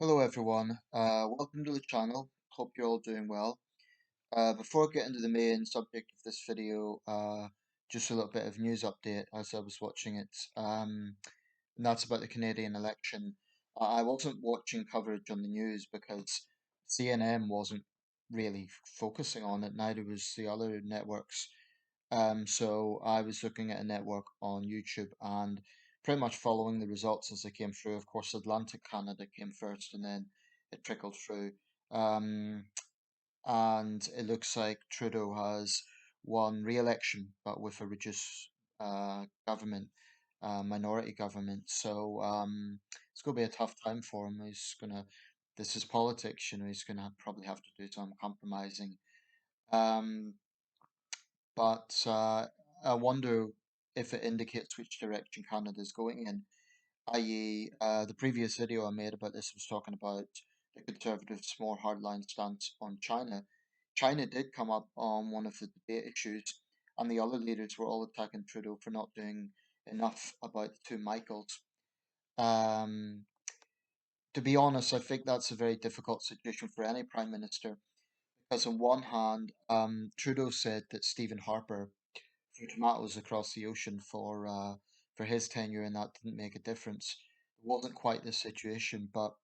Hello everyone, welcome to the channel. Hope you're all doing well. Before I get into the main subject of this video, just a little bit of news update as I was watching it, and that's about the Canadian election. I wasn't watching coverage on the news because CNN wasn't really focusing on it, neither was the other networks. So I was looking at a network on YouTube and pretty much following the results as they came through. Of course, Atlantic Canada came first and then it trickled through. Um, and it looks like Trudeau has won re-election, but with a reduced government, minority government. So it's going to be a tough time for him. This is politics, he's going to probably have to do some compromising. Um, but I wonder if it indicates which direction Canada is going in, i.e., the previous video I made about this was talking about the Conservatives' more hardline stance on China. China did come up on one of the debate issues, and the other leaders were all attacking Trudeau for not doing enough about the two Michaels. Um, to be honest, I think that's a very difficult situation for any prime minister because, on one hand, Trudeau said that Stephen Harper threw tomatoes across the ocean for his tenure, and that didn't make a difference. It wasn't quite the situation, but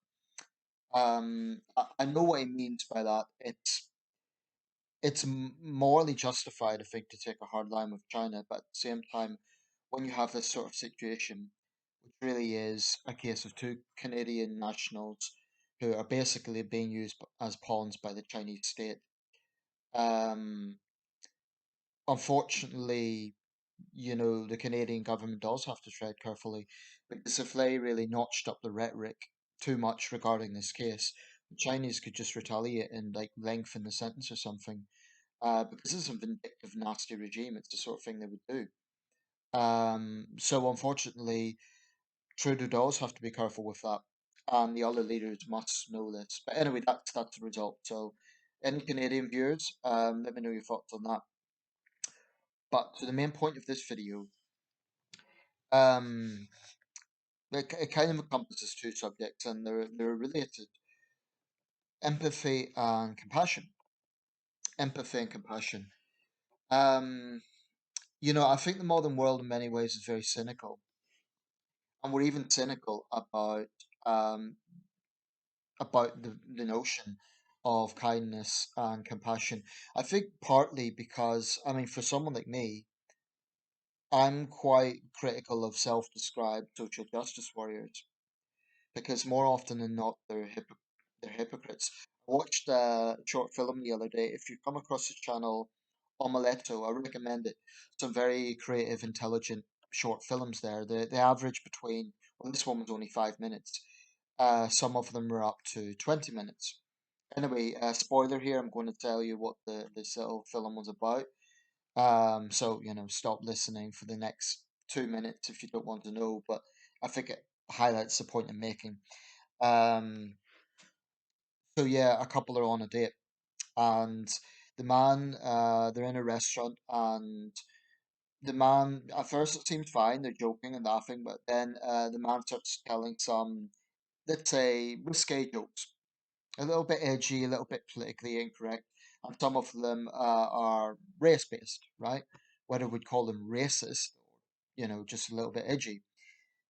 I know what he means by that. It's morally justified, I think, to take a hard line with China, but at the same time, when you have this sort of situation, which really is a case of two Canadian nationals who are basically being used as pawns by the Chinese state. Um, Unfortunately, the Canadian government does have to tread carefully because if they really notched up the rhetoric too much regarding this case, the Chinese could just retaliate and like lengthen the sentence or something. Because it's a vindictive, nasty regime, it's the sort of thing they would do. So unfortunately, Trudeau does have to be careful with that, and the other leaders must know this. But anyway, that's the result. So, any Canadian viewers, let me know your thoughts on that. But to the main point of this video, um, it kind of encompasses two subjects, and they're related: empathy and compassion. Empathy and compassion. Um, I think the modern world in many ways is very cynical, and we're even cynical um, about the notion of kindness and compassion. I think partly because, I mean, for someone like me, I'm quite critical of self-described social justice warriors because more often than not, they're hypocrites. I watched a short film the other day. If you come across the channel Omeletto, I recommend it. Some very creative, intelligent short films there. The average between, well, this one was only 5 minutes. Some of them are up to 20 minutes. Anyway, spoiler here, I'm going to tell you what this little film was about. So, stop listening for the next 2 minutes if you don't want to know, but I think it highlights the point I'm making. Um, so yeah, a couple are on a date, and they're in a restaurant, and the man, at first it seems fine, they're joking and laughing, but then the man starts telling some, let's say, risque jokes, a little bit edgy, a little bit politically incorrect, and some of them are race-based, right? Whether we'd call them racist or, just a little bit edgy.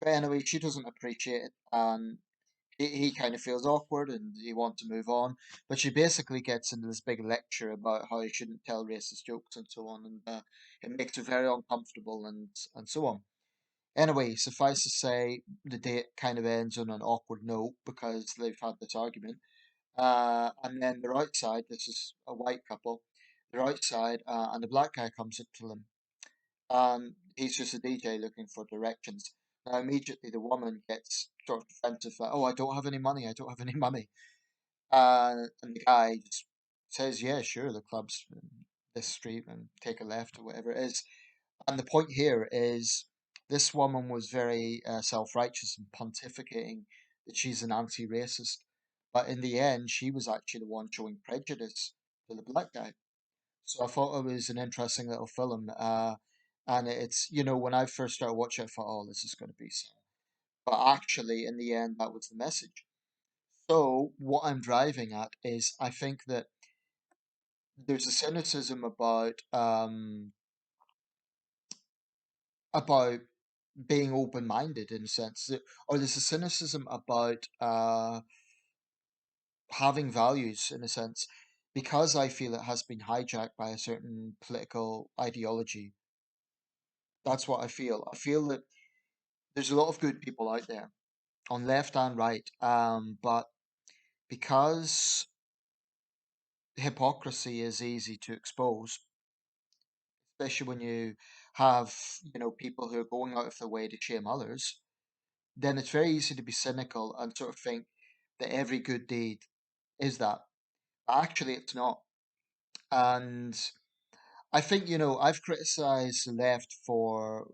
But anyway, she doesn't appreciate it, and he kind of feels awkward and he wants to move on. But she basically gets into this big lecture about how he shouldn't tell racist jokes and so on, and it makes her very uncomfortable and so on. Anyway, suffice to say, the date kind of ends on an awkward note because they've had this argument. And then they're outside. This is a white couple. They're outside, and the black guy comes up to them, and he's just a DJ looking for directions. Now, immediately the woman gets sort of defensive, like, "Oh, I don't have any money. I don't have any money." And the guy just says, "Yeah, sure, the club's in this street, and take a left or whatever it is." And the point here is, this woman was very self-righteous and pontificating that she's an anti-racist, but in the end, she was actually the one showing prejudice to the black guy. So I thought it was an interesting little film. And it's, when I first started watching it, I thought, oh, this is going to be sad. But actually, in the end, that was the message. So what I'm driving at is I think that there's a cynicism about being open-minded in a sense, or there's a cynicism about having values in a sense, because I feel it has been hijacked by a certain political ideology. That's what I feel. I feel that there's a lot of good people out there on left and right, but because hypocrisy is easy to expose, especially when you have, people who are going out of their way to shame others, then it's very easy to be cynical and sort of think that every good deed is that. Actually, it's not. And I think, I've criticized the left for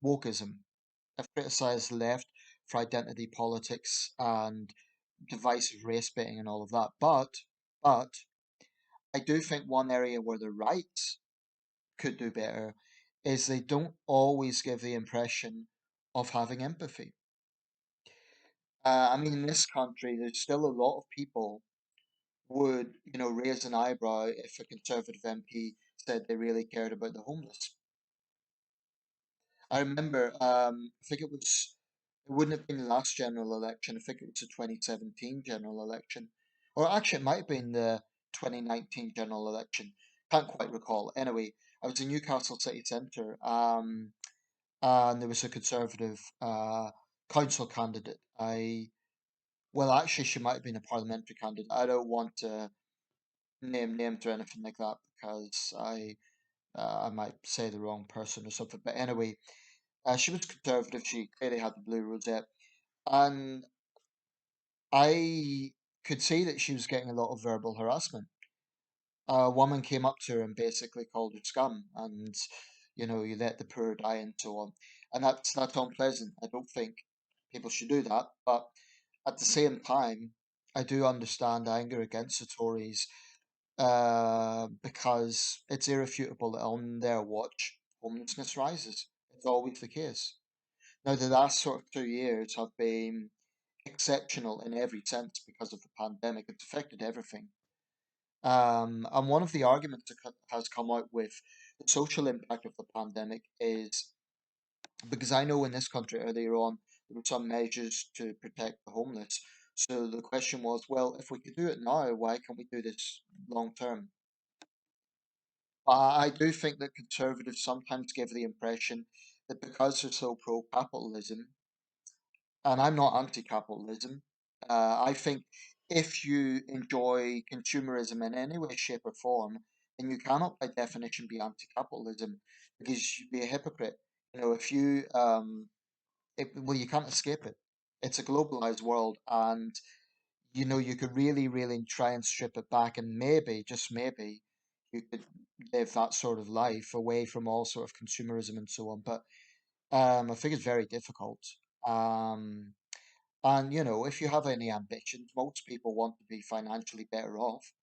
wokeism. I've criticized the left for identity politics and divisive race baiting and all of that. But I do think one area where the right could do better is they don't always give the impression of having empathy. I mean, in this country, there's still a lot of people would, raise an eyebrow if a Conservative MP said they really cared about the homeless. I remember, I think it wouldn't have been the last general election. I think it was the 2017 general election. Or actually, it might have been the 2019 general election. Can't quite recall. Anyway, I was in Newcastle City Centre, and there was a Conservative council candidate. Well, actually, she might have been a parliamentary candidate. I don't want to name names or anything like that because I might say the wrong person or something. But anyway, she was conservative. She clearly had the blue rosette, and I could see that she was getting a lot of verbal harassment. A woman came up to her and basically called her scum, and you let the poor die and so on. And that's unpleasant. I don't think people should do that. But at the same time, I do understand anger against the Tories because it's irrefutable that on their watch, homelessness rises. It's always the case. Now, the last sort of 2 years have been exceptional in every sense because of the pandemic. It's affected everything. And one of the arguments that has come out with the social impact of the pandemic is because I know in this country earlier on there were some measures to protect the homeless. So the question was, well, if we could do it now, why can't we do this long term? I do think that conservatives sometimes give the impression that because they're so pro-capitalism, and I'm not anti-capitalism. I think if you enjoy consumerism in any way, shape, or form, then you cannot, by definition, be anti-capitalism because you'd be a hypocrite. If you, well, you can't escape it. It's a globalized world, and you could really, really try and strip it back, and maybe, just maybe, you could live that sort of life away from all sort of consumerism and so on. But I think it's very difficult. Um, and if you have any ambitions, most people want to be financially better off.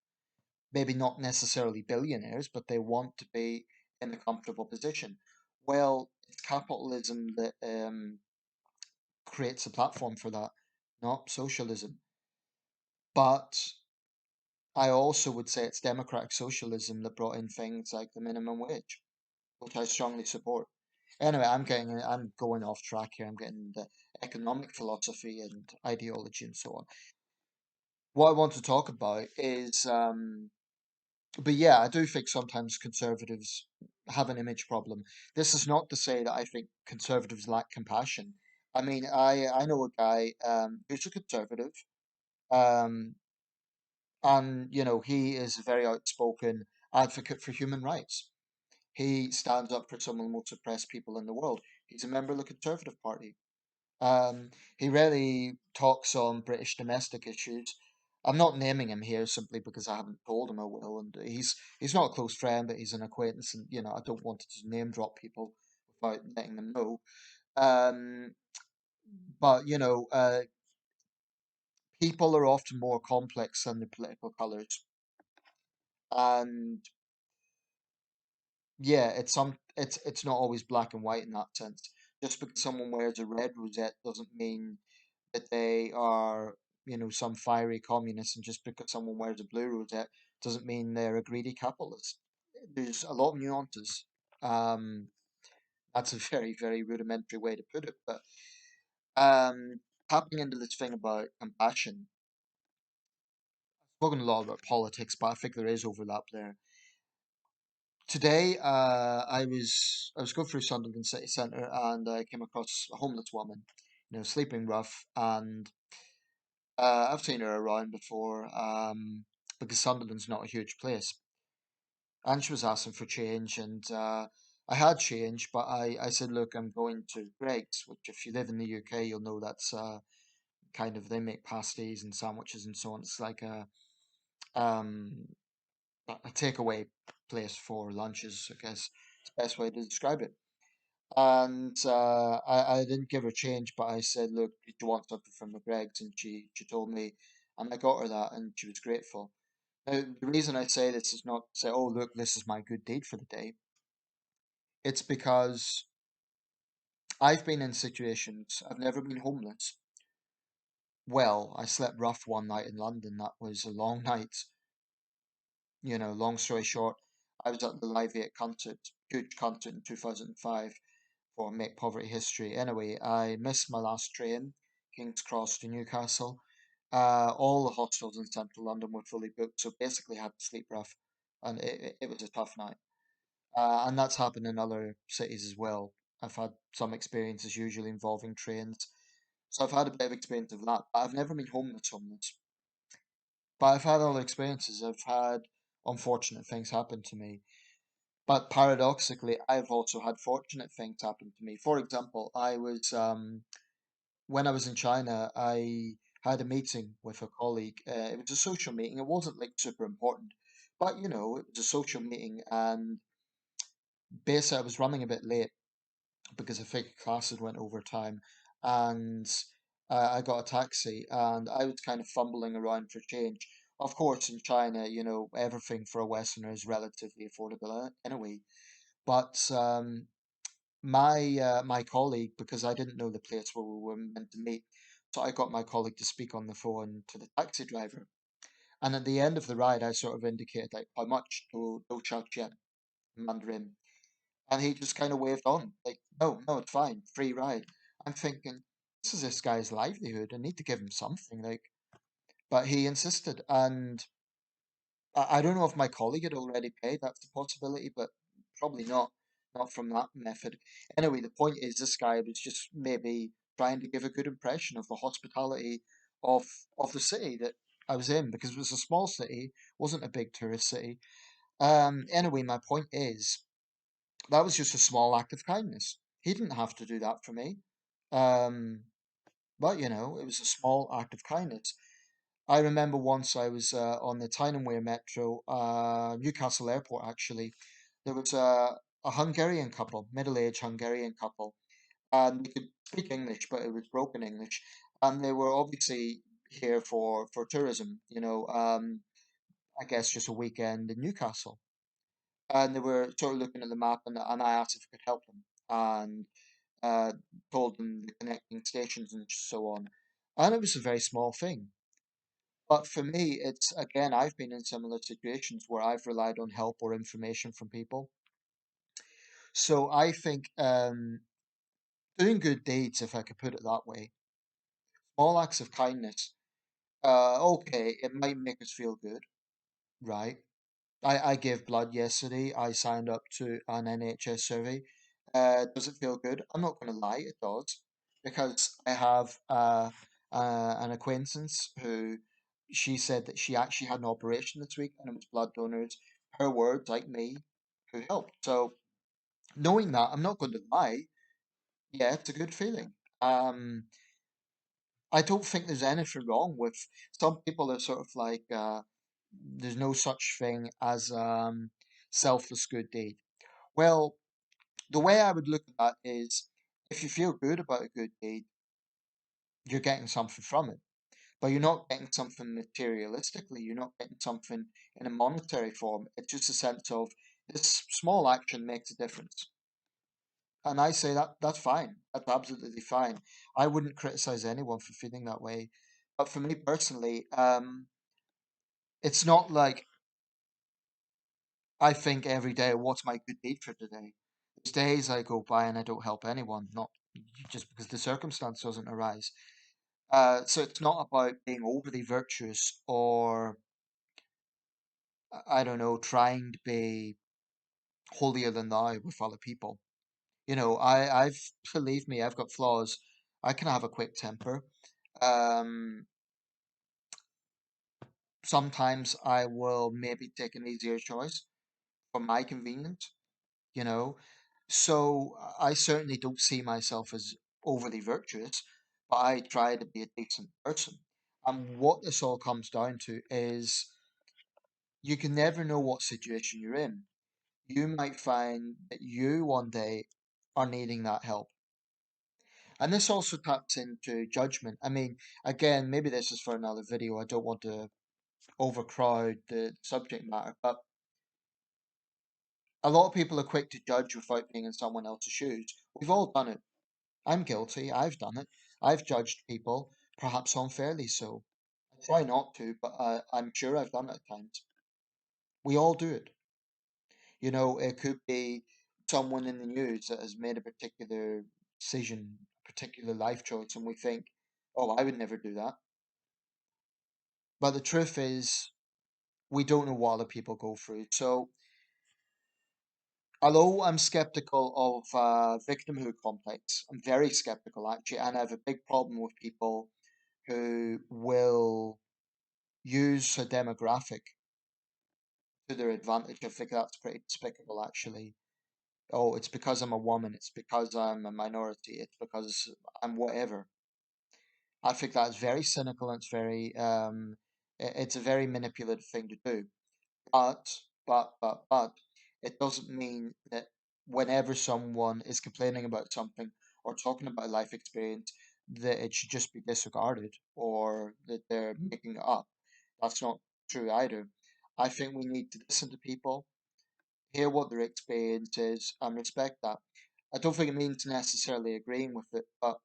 Maybe not necessarily billionaires, but they want to be in a comfortable position. Well, it's capitalism that creates a platform for that, not socialism. But I also would say it's democratic socialism that brought in things like the minimum wage, which I strongly support. Anyway, I'm going off track here. I'm getting the economic philosophy and ideology and so on. What I want to talk about is, but yeah, I do think sometimes conservatives have an image problem. This is not to say that I think conservatives lack compassion. I mean, I know a guy who's a conservative, um, and he is a very outspoken advocate for human rights. He stands up for some of the most oppressed people in the world. He's a member of the Conservative Party. He rarely talks on British domestic issues. I'm not naming him here simply because I haven't told him I will, and he's not a close friend, but he's an acquaintance, and I don't want to just name drop people without letting them know. Um, but people are often more complex than their political colours, and yeah, it's not always black and white in that sense. Just because someone wears a red rosette doesn't mean that they are some fiery communist, and just because someone wears a blue rosette doesn't mean they're a greedy capitalist. There's a lot of nuances. Um, that's a very, very rudimentary way to put it. But um, tapping into this thing about compassion, spoken a lot about politics, but I think there is overlap there. Today, I was going through Sunderland city centre, and I came across a homeless woman, sleeping rough, and I've seen her around before, because Sunderland's not a huge place, and she was asking for change, and I had change, but I said, look, I'm going to Greg's, which if you live in the UK, you'll know that's kind of, they make pasties and sandwiches and so on. It's like um, a takeaway place for lunches, I guess. It's the best way to describe it. And I didn't give her change, but I said, look, did you want something from the Greg's? And she told me, and I got her that, and she was grateful. Now, the reason I say this is not to say, oh, look, this is my good deed for the day. It's because I've been in situations, I've never been homeless. Well, I slept rough one night in London. That was a long night. Long story short, I was at the naivete concert, huge concert in 2005 for Make Poverty History. Anyway, I missed my last train, King's Cross to Newcastle. All the hostels in central London were fully booked, so basically had to sleep rough, and it was a tough night. And that's happened in other cities as well. I've had some experiences, usually involving trains, so I've had a bit of experience of that. But I've never been homeless. But I've had other experiences. I've had unfortunate things happen to me. But paradoxically, I've also had fortunate things happen to me. For example, when I was in China, I had a meeting with a colleague. It was a social meeting. It wasn't like super important, but it was a social meeting. And basically, I was running a bit late because I think class had went over time, and I got a taxi, and I was kind of fumbling around for change. Of course, in China, everything for a Westerner is relatively affordable anyway. But my colleague, because I didn't know the place where we were meant to meet, so I got my colleague to speak on the phone to the taxi driver. And at the end of the ride, I sort of indicated like how much to charge yen Mandarin, and he just kind of waved on like, no, no, it's fine, free ride. I'm thinking, this is this guy's livelihood. I need to give him something, like, but he insisted, and I don't know if my colleague had already paid. That's a possibility, but probably not from that method. Anyway, the point is, this guy was just maybe trying to give a good impression of the hospitality of of the city that I was in, because it was a small city, wasn't a big tourist city. Anyway, my point is, that was just a small act of kindness. He didn't have to do that for me. Um, but it was a small act of kindness. I remember once I was on the Tyne and Wear Metro, Newcastle Airport actually. There was a Hungarian couple, middle-aged Hungarian couple, and they could speak English, but it was broken English, and they were obviously here for tourism. I guess just a weekend in Newcastle, and they were sort of looking at the map, and I asked if I could help them, and uh, told them the connecting stations and so on, and it was a very small thing. But for me, it's again, I've been in similar situations where I've relied on help or information from people. So I think doing good deeds, if I could put it that way, small acts of kindness, okay, it might make us feel good, right? I gave blood yesterday. I signed up to an NHS survey. Does it feel good? I'm not going to lie, it does, because I have an acquaintance who she said that she actually had an operation this week, and it was blood donors, her words, like me, who helped. So knowing that, I'm not going to lie. Yeah, it's a good feeling. Um, I don't think there's anything wrong with some people are sort of like there's no such thing as selfless good deed. Well, the way I would look at that is if you feel good about a good deed, you're getting something from it. But you're not getting something materialistically, you're not getting something in a monetary form. It's just a sense of this small action makes a difference. And I say that that's fine. That's absolutely fine. I wouldn't criticize anyone for feeling that way. But for me personally, it's not like I think every day, what's my good deed for today? There's days I go by and I don't help anyone, not just because the circumstance doesn't arise. So it's not about being overly virtuous or, I don't know, trying to be holier than thou with other people. Believe me, I've got flaws. I can have a quick temper. Um, Sometimes I will maybe take an easier choice for my convenience, you know. So I certainly don't see myself as overly virtuous, but I try to be a decent person. And what this all comes down to is you can never know what situation you're in. You might find that you one day are needing that help. And this also taps into judgment. I mean, again, maybe this is for another video. I don't want to overcrowd the subject matter, but a lot of people are quick to judge without being in someone else's shoes. We've all done it. I'm guilty. I've done it. I've judged people, perhaps unfairly so. I try not to, but I'm sure I've done it at times. We all do it. It could be someone in the news that has made a particular decision, particular life choice, and we think, oh, I would never do that. But the truth is, we don't know what other people go through. So, although I'm skeptical of victimhood complex, I'm very skeptical actually, and I have a big problem with people who will use a demographic to their advantage. I think that's pretty despicable actually. Oh, it's because I'm a woman, it's because I'm a minority, it's because I'm whatever. I think that's very cynical and it's a very manipulative thing to do. But it doesn't mean that whenever someone is complaining about something or talking about a life experience, that it should just be disregarded or that they're making it up. That's not true either. I think we need to listen to people, hear what their experience is, and respect that. I don't think it means necessarily agreeing with it, but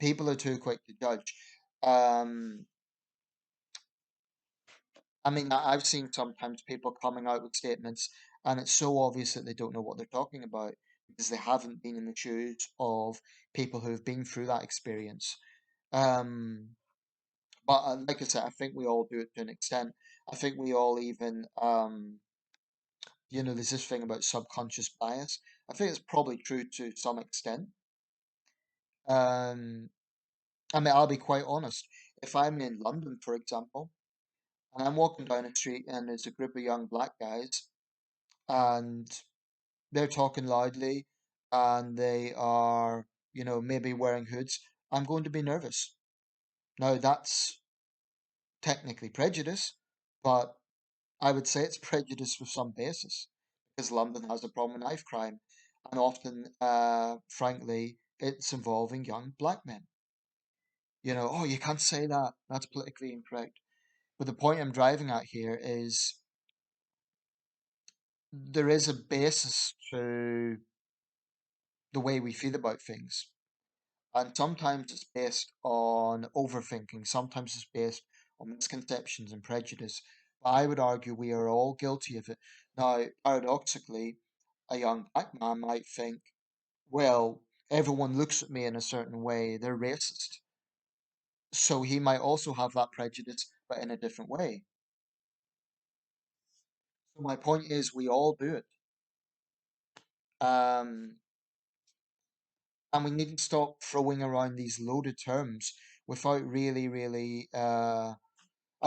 people are too quick to judge. Um, I mean, I've seen sometimes people coming out with statements, and it's so obvious that they don't know what they're talking about because they haven't been in the shoes of people who've been through that experience. Um, but like I said, I think we all do it to an extent. I think we all even, there's this thing about subconscious bias. I think it's probably true to some extent. Um, I mean, I'll be quite honest. If I'm in London, for example, and I'm walking down the street and there's a group of young black guys, and they're talking loudly and they are, maybe wearing hoods, I'm going to be nervous. Now, that's technically prejudice, but I would say it's prejudice with some basis because London has a problem with knife crime, and often, frankly, it's involving young black men. Oh, you can't say that. That's politically incorrect. But the point I'm driving at here is there is a basis to the way we feel about things. And sometimes it's based on overthinking, sometimes it's based on misconceptions and prejudice. But I would argue we are all guilty of it. Now, paradoxically, a young black man might think, well, everyone looks at me in a certain way, they're racist. So he might also have that prejudice, but in a different way. So my point is, we all do it. Um, and we need to stop throwing around these loaded terms without really, I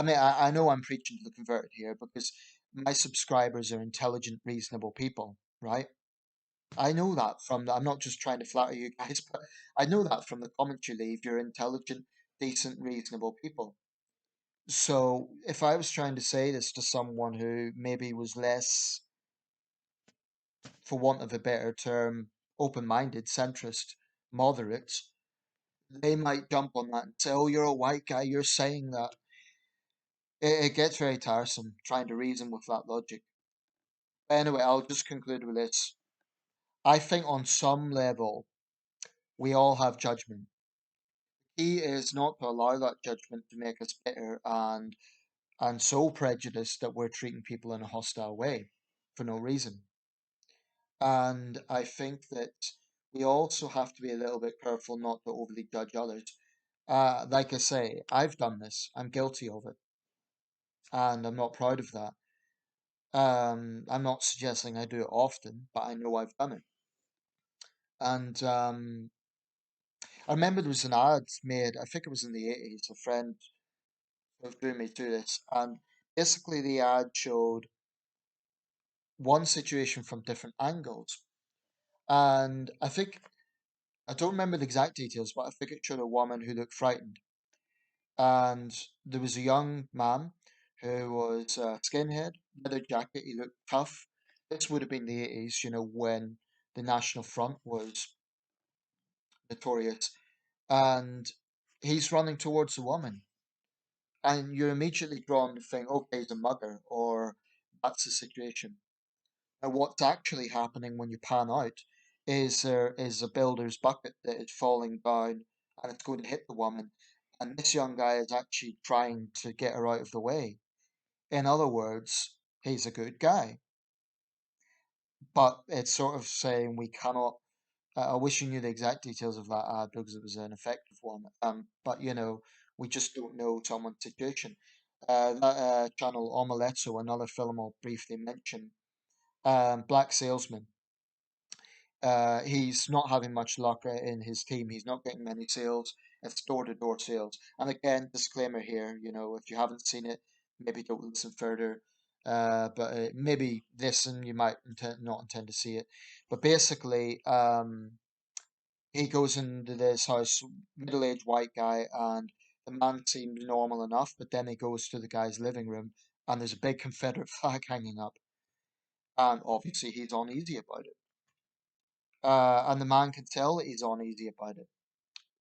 mean, I know I'm preaching to the converted here because my subscribers are intelligent, reasonable people, right? I know that I'm not just trying to flatter you guys, but I know that from the comments you leave, you're intelligent, decent, reasonable people. So if I was trying to say this to someone who maybe was less, for want of a better term, open-minded, centrist, moderate, they might jump on that and say, oh, you're a white guy, you're saying that. It gets very tiresome trying to reason with that logic. But anyway, I'll just conclude with this. I think on some level, we all have judgment. He is not to allow that judgment to make us bitter and so prejudiced that we're treating people in a hostile way for no reason. And I think that we also have to be a little bit careful not to overly judge others. Like I say, I've done this. I'm guilty of it, and I'm not proud of that. I'm not suggesting I do it often, but I know I've done it. And I remember there was an ad made, I think it was in the 80s, a friend sort of drew me to this, and basically the ad showed one situation from different angles. And I don't remember the exact details, but I think it showed a woman who looked frightened. And there was a young man who was a skinhead, leather jacket, he looked tough. This would have been the 80s, when the National Front was notorious. And he's running towards the woman. And you're immediately drawn to think, okay, he's a mugger, or that's the situation. Now, what's actually happening when you pan out is there is a builder's bucket that is falling down and it's going to hit the woman. And this young guy is actually trying to get her out of the way. In other words, he's a good guy. But it's sort of saying we cannot. I wish you knew the exact details of that ad because it was an effective one. But we just don't know someone's situation. That channel Omeletso, another film I'll briefly mention. Black Salesman. He's not having much luck in his team. He's not getting many sales. It's door-to-door sales. And again, disclaimer here, if you haven't seen it, maybe don't listen further. But maybe listen, you might not intend to see it. But basically, he goes into this house, middle-aged white guy, and the man seems normal enough, but then he goes to the guy's living room, and there's a big Confederate flag hanging up, and obviously he's uneasy about it. And the man can tell that he's uneasy about it.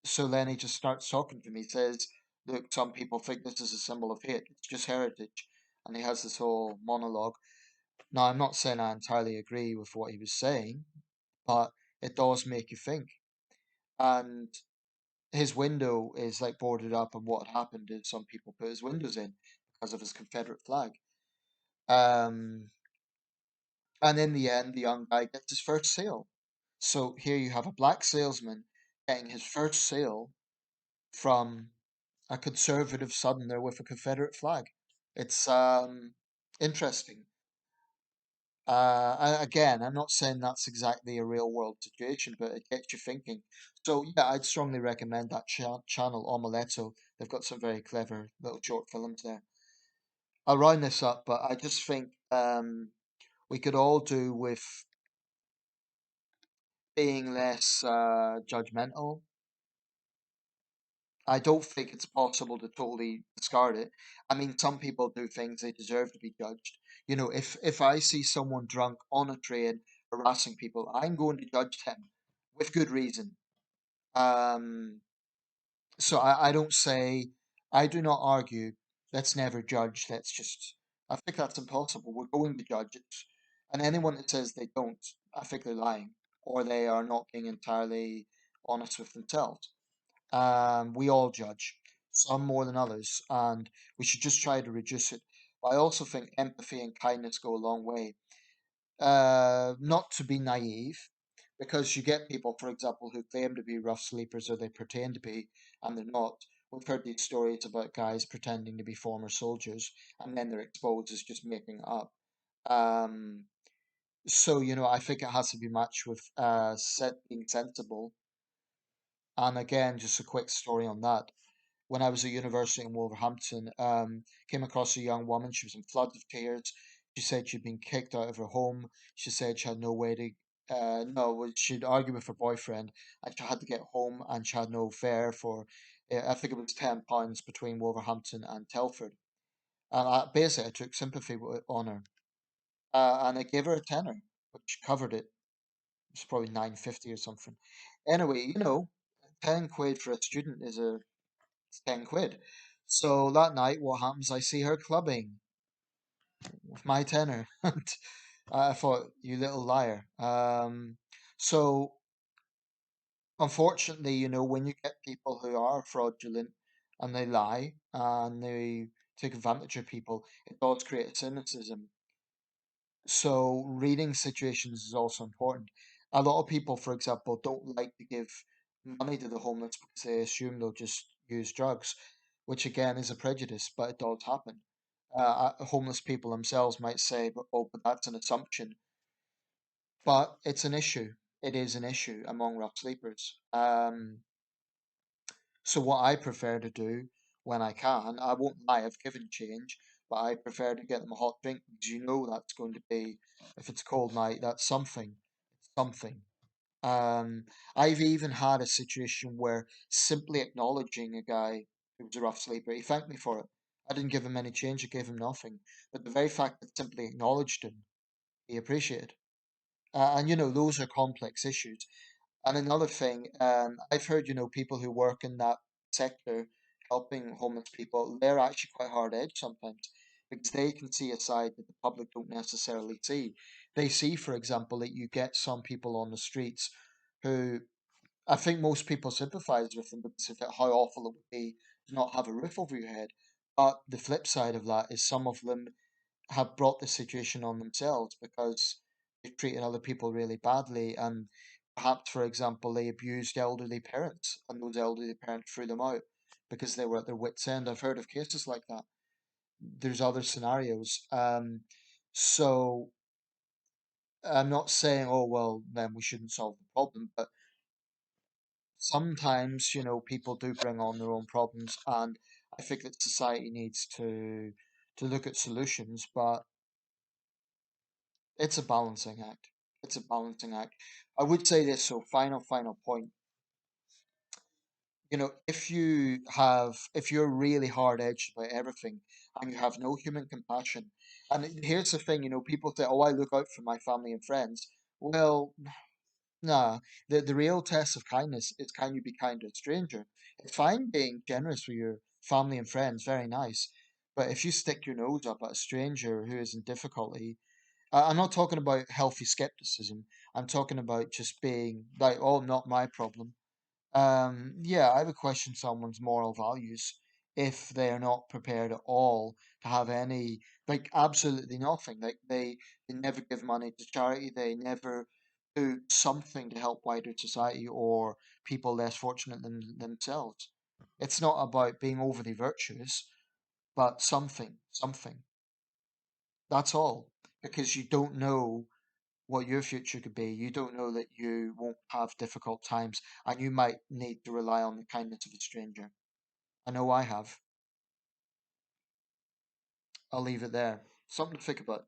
So then he just starts talking to me. He says, "Look, some people think this is a symbol of hate. It's just heritage." And he has this whole monologue. Now, I'm not saying I entirely agree with what he was saying, but it does make you think. And his window is like boarded up, and what happened is some people put his windows in because of his Confederate flag. Um, and in the end, the young guy gets his first sale. So here you have a black salesman getting his first sale from a conservative southerner with a Confederate flag. It's interesting. Again, I'm not saying that's exactly a real world situation, but it gets you thinking. So yeah, I'd strongly recommend that channel Omeletto. They've got some very clever little short films there. I'll round this up, but I just think we could all do with being less judgmental. I don't think it's possible to totally discard it. I mean, some people do things they deserve to be judged. If I see someone drunk on a train harassing people, I'm going to judge them with good reason. Um, so I don't say, I do not argue, let's never judge, I think that's impossible. We're going to judge it. And anyone that says they don't, I think they're lying or they are not being entirely honest with themselves. We all judge, some more than others, and we should just try to reduce it. But I also think empathy and kindness go a long way. Not to be naive, because you get people, for example, who claim to be rough sleepers or they pretend to be, and they're not. We've heard these stories about guys pretending to be former soldiers, and then they're exposed as just making it up. Um, so I think it has to be matched with being sensible. And again, just a quick story on that. When I was at university in Wolverhampton, came across a young woman. She was in floods of tears. She said she'd been kicked out of her home. She said she had no way to, no, she'd argue with her boyfriend and she had to get home and she had no fare for, I think it was £10 between Wolverhampton and Telford. And basically, I took sympathy on her and I gave her a tenner, which covered it. It was probably 9.50 or something. Anyway, 10 quid for a student is it's 10 quid. So that night, what happens? I see her clubbing with my tenor. And I thought, you little liar. So Unfortunately, when you get people who are fraudulent and they lie and they take advantage of people, it does create a cynicism. So reading situations is also important. A lot of people, for example, don't like to give money to the homeless because they assume they'll just use drugs, which again is a prejudice, but it does happen. Homeless people themselves might say, but that's an assumption. But it's an issue. It is an issue among rough sleepers. So what I prefer to do when I can, I won't lie, I've given change, but I prefer to get them a hot drink because that's going to be, if it's a cold night, that's something. It's something. Um, I've even had a situation where simply acknowledging a guy who was a rough sleeper, he thanked me for it. I didn't give him any change, I gave him nothing. But the very fact that simply acknowledged him, he appreciated. And those are complex issues. And another thing, I've heard, people who work in that sector helping homeless people, they're actually quite hard edged sometimes because they can see a side that the public don't necessarily see. They see, for example, that you get some people on the streets who I think most people sympathize with them because of how awful it would be to not have a roof over your head. But the flip side of that is some of them have brought the situation on themselves because they've treated other people really badly and perhaps, for example, they abused elderly parents and those elderly parents threw them out because they were at their wits' end. I've heard of cases like that. There's other scenarios. So I'm not saying, oh, well, then we shouldn't solve the problem, but sometimes, people do bring on their own problems, and I think that society needs to look at solutions, but it's a balancing act. It's a balancing act. I would say this, so final point. If you're really hard edged about everything and you have no human compassion, and here's the thing, people say, oh, I look out for my family and friends. Well, nah, the real test of kindness is can you be kind to a stranger? It's fine being generous with your family and friends, very nice. But if you stick your nose up at a stranger who is in difficulty, I'm not talking about healthy skepticism. I'm talking about just being like, oh, not my problem. Yeah, I would question someone's moral values if they are not prepared at all to have any, like, absolutely nothing. Like they never give money to charity. They never do something to help wider society or people less fortunate than themselves. It's not about being overly virtuous, but something. That's all. Because you don't know what your future could be. You don't know that you won't have difficult times and you might need to rely on the kindness of a stranger. I know I have. I'll leave it there. Something to think about.